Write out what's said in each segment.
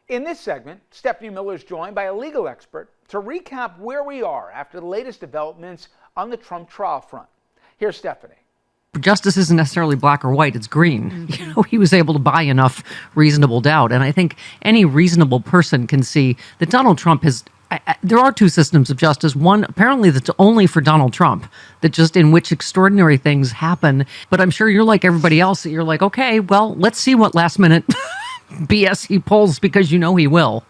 In this segment, Stephanie Miller is joined by a legal expert to recap where we are after the latest developments on the Trump trial front. Here's Stephanie. Justice isn't necessarily black or white, it's green. He was able to buy enough reasonable doubt. And I think any reasonable person can see that Donald Trump has. There are two systems of justice. One, apparently, that's only for Donald Trump, that just in which extraordinary things happen. But I'm sure you're like everybody else, that you're like, okay, well, let's see what last minute BS he pulls, because he will,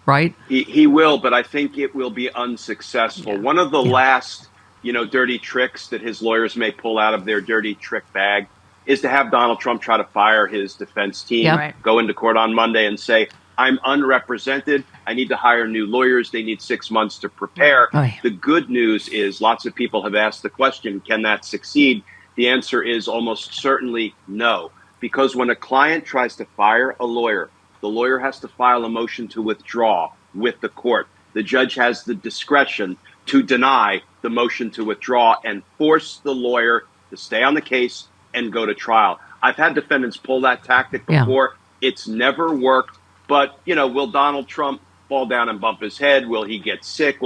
right? He will, but I think it will be unsuccessful. Yeah. One of the last dirty tricks that his lawyers may pull out of their dirty trick bag is to have Donald Trump try to fire his defense team, go into court on Monday and say, I'm unrepresented. I need to hire new lawyers. They need 6 months to prepare. The good news is lots of people have asked the question, can that succeed? The answer is almost certainly no, because when a client tries to fire a lawyer, the lawyer has to file a motion to withdraw with the court. The judge has the discretion to deny the motion to withdraw and force the lawyer to stay on the case and go to trial. I've had defendants pull that tactic before. It's never worked. But, will Donald Trump fall down and bump his head? Will he get sick?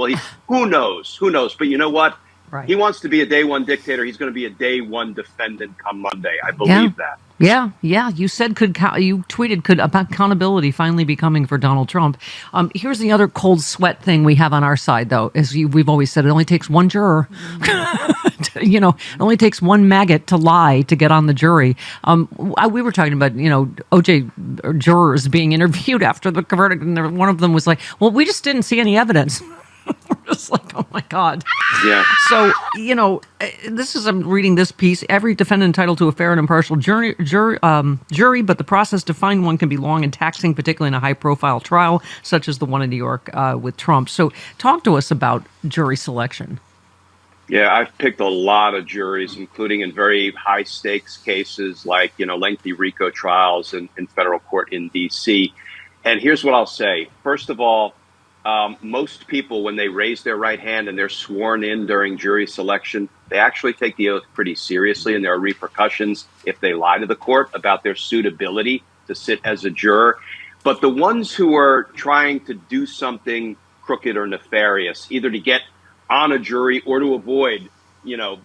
Who knows? Who knows? But you know what? Right. He wants to be a day one dictator. He's going to be a day one defendant come Monday. I believe that. Yeah. You said you tweeted about accountability finally be coming for Donald Trump. Here's the other cold sweat thing we have on our side, though, is we've always said it only takes one juror. It only takes one maggot to lie to get on the jury. We were talking about, OJ jurors being interviewed after the verdict, and one of them was like, well, we just didn't see any evidence. We're just like, oh my God. Yeah. So, I'm reading this piece. Every defendant entitled to a fair and impartial jury, but the process to find one can be long and taxing, particularly in a high profile trial, such as the one in New York with Trump. So talk to us about jury selection. Yeah, I've picked a lot of juries, including in very high stakes cases like, lengthy RICO trials in federal court in D.C. And here's what I'll say. First of all, most people, when they raise their right hand and they're sworn in during jury selection, they actually take the oath pretty seriously, and there are repercussions if they lie to the court about their suitability to sit as a juror. But the ones who are trying to do something crooked or nefarious, either to get on a jury or to avoid,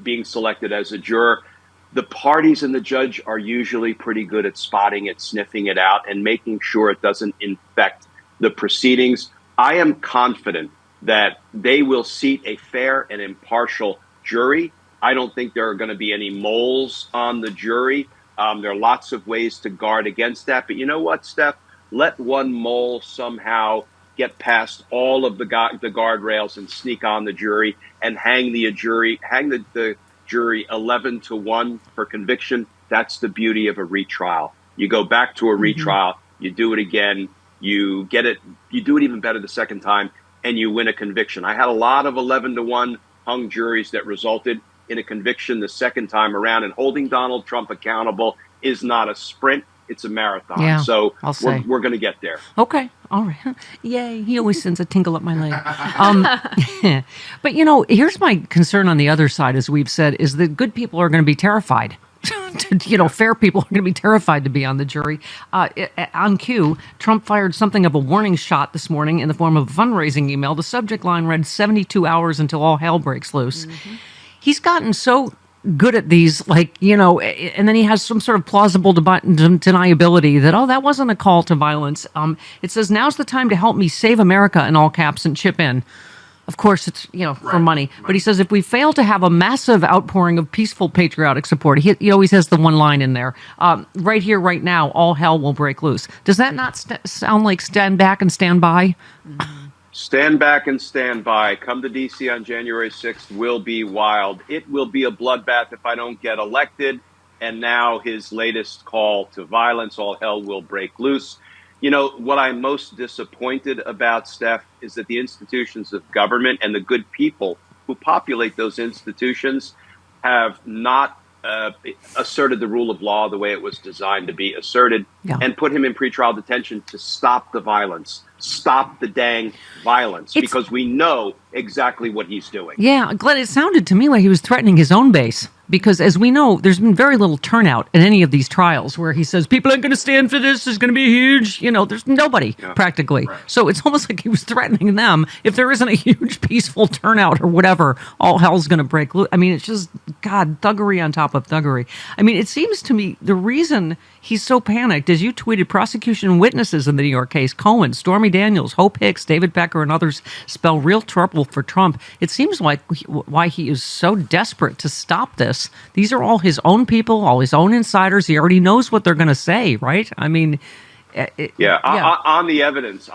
being selected as a juror, the parties and the judge are usually pretty good at spotting it, sniffing it out, and making sure it doesn't infect the proceedings. I am confident that they will seat a fair and impartial jury. I don't think there are going to be any moles on the jury. There are lots of ways to guard against that. But you know what, Steph? Let one mole somehow get past all of the guardrails and sneak on the jury and hang the jury 11-1 for conviction. That's the beauty of a retrial. You go back to a retrial, you do it again. You get it. You do it even better the second time, and you win a conviction. I had a lot of 11-1 hung juries that resulted in a conviction the second time around. And holding Donald Trump accountable is not a sprint; it's a marathon. Yeah, so we're going to get there. Okay, all right. Yay! He always sends a tingle up my leg. But here's my concern on the other side, as we've said, is that good people are going to be terrified. Fair people are going to be terrified to be on the jury. On cue, Trump fired something of a warning shot this morning in the form of a fundraising email. The subject line read 72 hours until all hell breaks loose. He's gotten so good at these, and then he has some sort of plausible deniability that, that wasn't a call to violence. It says, now's the time to help me save America in all caps and chip in. Of course, it's, for money. But he says if we fail to have a massive outpouring of peaceful patriotic support, he always has the one line in there, right here, right now, all hell will break loose. Does that not sound like stand back and stand by? Stand back and stand by. Come to D.C. on January 6th will be wild. It will be a bloodbath if I don't get elected. And now his latest call to violence, all hell will break loose. What I'm most disappointed about, Steph, is that the institutions of government and the good people who populate those institutions have not asserted the rule of law the way it was designed to be asserted, and put him in pretrial detention to stop the violence, stop the dang violence, because we know exactly what he's doing. Yeah, Glenn, it sounded to me like he was threatening his own base. Because as we know, there's been very little turnout in any of these trials where he says, people aren't going to stand for this, there's going to be huge, there's nobody practically. Right. So it's almost like he was threatening them. If there isn't a huge peaceful turnout or whatever, all hell's going to break loose. I mean, it's just, God, thuggery on top of thuggery. I mean, it seems to me the reason he's so panicked, as you tweeted, prosecution witnesses in the New York case, Cohen, Stormy Daniels, Hope Hicks, David Pecker, and others spell real trouble for Trump. It seems like why he is so desperate to stop this. These are all his own people, all his own insiders. He already knows what they're going to say, right? I mean, on the evidence,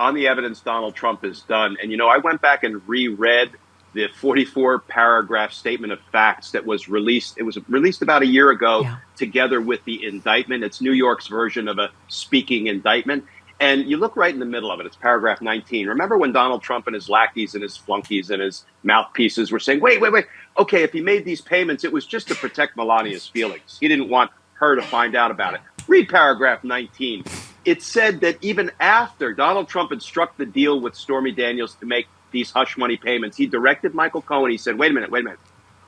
Donald Trump has done. And, I went back and reread the 44-paragraph statement of facts that was released. It was released about a year ago together with the indictment. It's New York's version of a speaking indictment. And you look right in the middle of it. It's paragraph 19. Remember when Donald Trump and his lackeys and his flunkies and his mouthpieces were saying, wait. Okay, if he made these payments, it was just to protect Melania's feelings. He didn't want her to find out about it. Read paragraph 19. It said that even after Donald Trump had struck the deal with Stormy Daniels to make these hush money payments, he directed Michael Cohen. He said, wait a minute.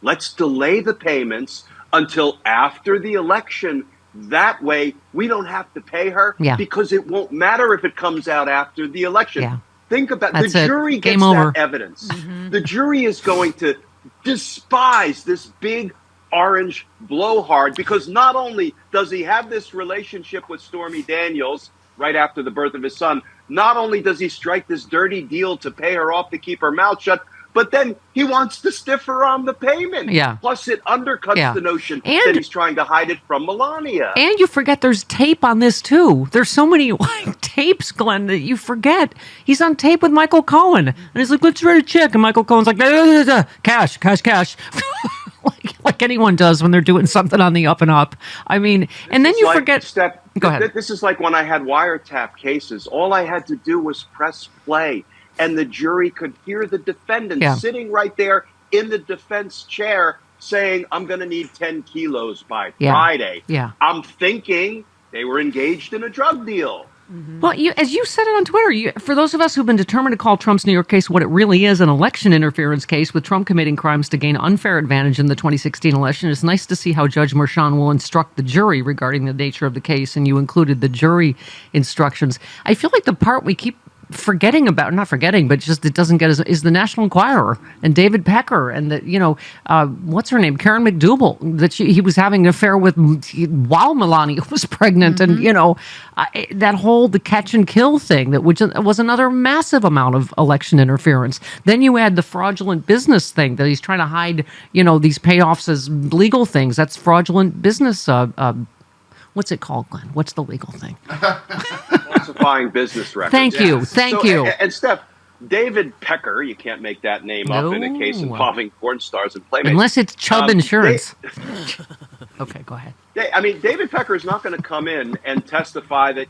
Let's delay the payments until after the election. That way, we don't have to pay her because it won't matter if it comes out after the election. Yeah. Think about the jury gets that evidence. Mm-hmm. The jury is going to despise this big orange blowhard because not only does he have this relationship with Stormy Daniels right after the birth of his son, not only does he strike this dirty deal to pay her off to keep her mouth shut, but then he wants to stiff her on the payment. Yeah. Plus, it undercuts the notion that he's trying to hide it from Melania. And you forget there's tape on this, too. There's so many tapes, Glenn, that you forget. He's on tape with Michael Cohen. And he's like, let's write a check. And Michael Cohen's like, cash. like anyone does when they're doing something on the up and up. I mean, and then you forget. Go ahead. This is like when I had wiretap cases. All I had to do was press play. And the jury could hear the defendant sitting right there in the defense chair saying, I'm going to need 10 kilos by Friday. Yeah. I'm thinking they were engaged in a drug deal. Mm-hmm. Well, as you said it on Twitter, for those of us who've been determined to call Trump's New York case what it really is, an election interference case with Trump committing crimes to gain unfair advantage in the 2016 election, it's nice to see how Judge Merchan will instruct the jury regarding the nature of the case, and you included the jury instructions. I feel like the part we keep forgetting about, not forgetting, but just it doesn't get is the National Enquirer and David Pecker and what's her name, Karen McDougal, that he was having an affair with while Melania was pregnant, and that whole the catch and kill thing that was another massive amount of election interference. Then you add the fraudulent business thing that he's trying to hide, these payoffs as legal things. That's fraudulent business. What's it called, Glenn? What's the legal thing? Falsifying business records. Thank you. And Steph, David Pecker, you can't make that name up in a case involving porn stars and playmates. Unless it's Chubb Insurance. Okay, go ahead. David Pecker is not going to come in and testify that,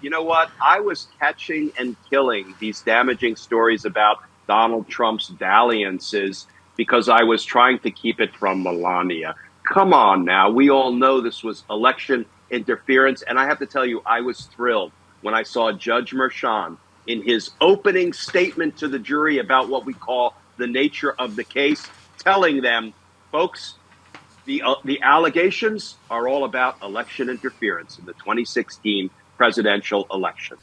I was catching and killing these damaging stories about Donald Trump's dalliances because I was trying to keep it from Melania. Come on now. We all know this was election interference. And I have to tell you, I was thrilled when I saw Judge Merchan in his opening statement to the jury about what we call the nature of the case, telling them, folks, the allegations are all about election interference in the 2016 presidential election.